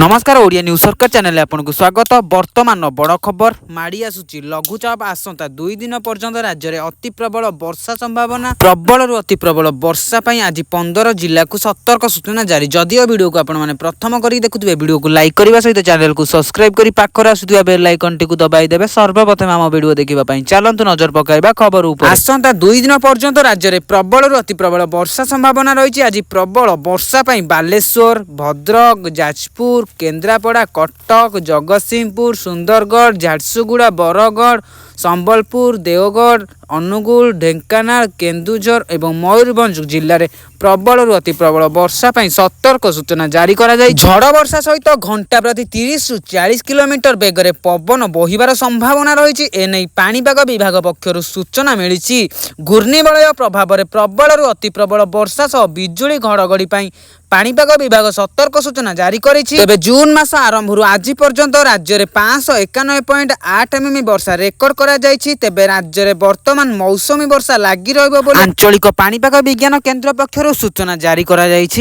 नमस्कार ओडिया न्यूज सरकार चैनल आपको स्वागत। वर्तमान बड़ खबर माड़ी आसुची लघुचाप आसंता 2 दिन पर्यंत राज्य में अति प्रबल वर्षा संभावना। प्रबल रु अति प्रबल वर्षा पर आज 15 जिला को सतर्क सूचना जारी। जदिओ वीडियो को आपने प्रथम कर देखुए वीडियो को लाइक करने सहित चैनल को सब्सक्राइब कर पाखर आसुवा बेल आइकन टी दबाई देवे। सर्वप्रथम आम वीडियो देखा चलतु नजर पकाइबा खबर उपर। आसंता 2 दिन पर्यंत राज्य में प्रबल रु अति प्रबल वर्षा संभावना रही। आज प्रबल वर्षा बालेश्वर, भद्रक, जाजपुर, केन्द्रापड़ा, कटक, जगतसिंहपुर, सुंदरगढ़, झारसुगुड़ा, बरगढ़, संबलपुर, देवगढ़, अनुगुल, ढेंकानाल, केन्दुझर एवं मयूरभंज जिले में प्रबल रु अति प्रबल वर्षा सतर्क सूचना जारी करा जाय। झड़ वर्षा सहित घंटा प्रति 30 रु 40 किलोमीटर बेगर पवन बहिबार संभावना रही। एने पाणीपाग विभाग पक्षर सूचना मिली। घूर्णिबलय प्रभाव में प्रबल रु अति प्रबल वर्षा सह बिजुली घड़घड़ी पाणीपाग विभाग सतर्क सूचना जारी करिछि। तेबे जून मास आरंभ आज पर्यंत राज्य में 591.8 mm वर्षा रेकर्ड करा जायछि। तेबे राज्य में वर्तमान मौसमी वर्षा लागी रहिबो बोली आंचलिक पाणीपाग विज्ञान केन्द्र पक्षर सूचना जारी करा जायछि।